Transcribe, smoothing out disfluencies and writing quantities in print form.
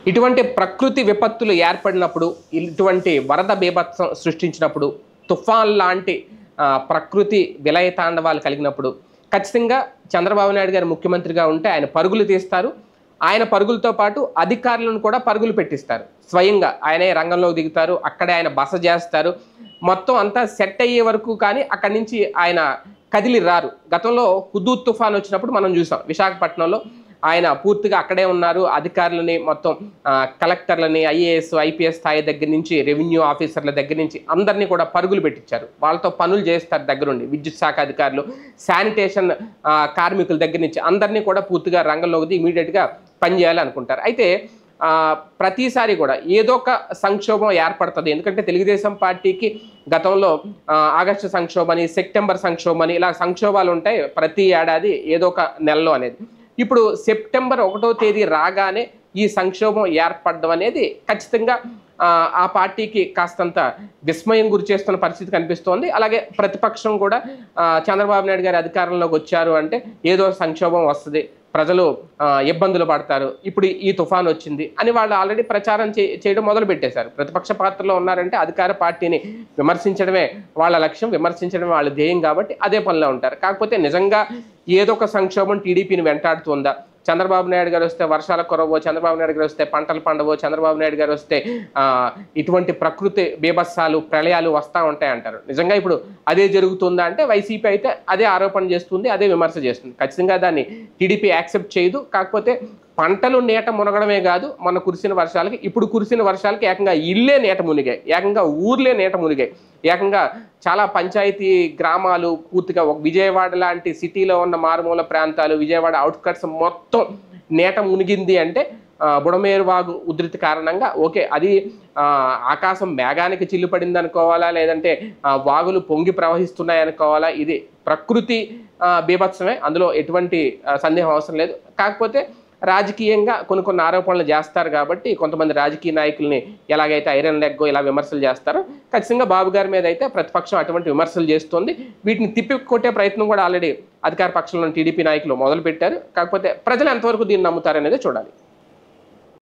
ఇటువంటి ప్రకృతి విపత్తులు ఏర్పడినప్పుడు, ఇటువంటి వరద బీభత్సం సృష్టించినప్పుడు, తుఫాన్ లాంటి ప్రకృతి విలయతాండవాలు కలిగినప్పుడు ఖచ్చితంగా చంద్రబాబు నాయుడు గారు ముఖ్యమంత్రిగా ఉంటే ఆయన పరుగులు తీస్తారు. ఆయన పరుగులతో పాటు అధికారులను కూడా పరుగులు పెట్టిస్తారు. స్వయంగా ఆయనే రంగంలోకి దిగుతారు. అక్కడే ఆయన బస చేస్తారు. మొత్తం అంతా సెట్ అయ్యే వరకు కానీ అక్కడి నుంచి ఆయన కదిలి రారు. గతంలో హుదూద్ తుఫాన్ వచ్చినప్పుడు మనం చూసాం విశాఖపట్నంలో ఆయన పూర్తిగా అక్కడే ఉన్నారు. అధికారులని మొత్తం కలెక్టర్లని, ఐఏఎస్ ఐపీఎస్ స్థాయి దగ్గర నుంచి రెవెన్యూ ఆఫీసర్ల దగ్గర నుంచి అందరినీ కూడా పరుగులు పెట్టించారు. వాళ్ళతో పనులు చేస్తారు దగ్గరుండి. విద్యుత్ శాఖ అధికారులు, శానిటేషన్ కార్మికుల దగ్గర నుంచి అందరినీ కూడా పూర్తిగా రంగంలోకి ఇమీడియట్గా పనిచేయాలి అనుకుంటారు. అయితే ప్రతిసారి కూడా ఏదో ఒక సంక్షోభం ఏర్పడుతుంది. ఎందుకంటే తెలుగుదేశం పార్టీకి గతంలో ఆగస్టు సంక్షోభని, సెప్టెంబర్ సంక్షోభని ఇలా సంక్షోభాలు ఉంటాయి ప్రతి ఏడాది ఏదో ఒక నెలలో అనేది. ఇప్పుడు సెప్టెంబర్ 1వ తేదీ రాగానే ఈ సంక్షోభం ఏర్పడడం అనేది ఖచ్చితంగా ఆ పార్టీకి కాస్తంత విస్మయం గురి చేస్తున్న పరిస్థితి కనిపిస్తోంది. అలాగే ప్రతిపక్షం కూడా చంద్రబాబు నాయుడు గారి అధికారంలోకి వచ్చారు అంటే ఏదో సంక్షోభం వస్తుంది, ప్రజలు ఇబ్బందులు పడతారు, ఇప్పుడు ఈ తుఫాన్ వచ్చింది అని వాళ్ళు ఆల్రెడీ ప్రచారం చేయడం మొదలు పెట్టేశారు. ప్రతిపక్ష పాత్రలో ఉన్నారంటే అధికార పార్టీని విమర్శించడమే వాళ్ళ లక్ష్యం, విమర్శించడమే వాళ్ళ ధ్యేయం కాబట్టి అదే పనిలో ఉంటారు. కాకపోతే నిజంగా ఏదో ఒక సంక్షోభం టీడీపీని వెంటాడుతుందా? చంద్రబాబు నాయుడు గారు వస్తే వర్షాల కొరవో, చంద్రబాబు నాయుడు గారు వస్తే పంటలు పండవో, చంద్రబాబు నాయుడు గారు వస్తే ఇటువంటి ప్రకృతి బీభత్సాలు, ప్రళయాలు వస్తూ ఉంటాయి అంటారు. నిజంగా ఇప్పుడు అదే జరుగుతుందా అంటే వైసీపీ అయితే అదే ఆరోపణ చేస్తుంది, అదే విమర్శ చేస్తుంది. ఖచ్చితంగా దాన్ని టీడీపీ యాక్సెప్ట్ చేయదు. కాకపోతే పంటలు నీట మునగడమే కాదు, మొన్న కురిసిన వర్షాలకి, ఇప్పుడు కురిసిన వర్షాలకి ఏకంగా ఇల్లే నీట మునిగాయి, ఏకంగా ఊర్లే నీట మునిగాయి, ఏకంగా చాలా పంచాయతీ గ్రామాలు పూర్తిగా విజయవాడ లాంటి సిటీలో ఉన్న మారుమూల ప్రాంతాలు, విజయవాడ అవుట్కట్స్ మొత్తం నీట మునిగింది అంటే బుడమేరు వాగు ఉధృతి కారణంగా ఓకే, అది ఆకాశం మేఘానికి చిల్లుపడింది అనుకోవాలా, లేదంటే వాగులు పొంగి ప్రవహిస్తున్నాయి అనుకోవాలా, ఇది ప్రకృతి బీభత్సమే, అందులో ఎటువంటి సందేహం అవసరం లేదు. కాకపోతే రాజకీయంగా కొన్ని ఆరోపణలు చేస్తారు కాబట్టి కొంతమంది రాజకీయ నాయకుల్ని ఎలాగైతే ఐరన్ లెగ్ ఇలా విమర్శలు చేస్తారో ఖచ్చితంగా బాబు గారి మీద అయితే ప్రతిపక్షం అటువంటి విమర్శలు చేస్తుంది. వీటిని తిప్పికొట్టే ప్రయత్నం కూడా ఆల్రెడీ అధికార పక్షంలోని టీడీపీ నాయకులు మొదలుపెట్టారు. కాకపోతే ప్రజలు ఎంతవరకు దీన్ని నమ్ముతారనేది చూడాలి.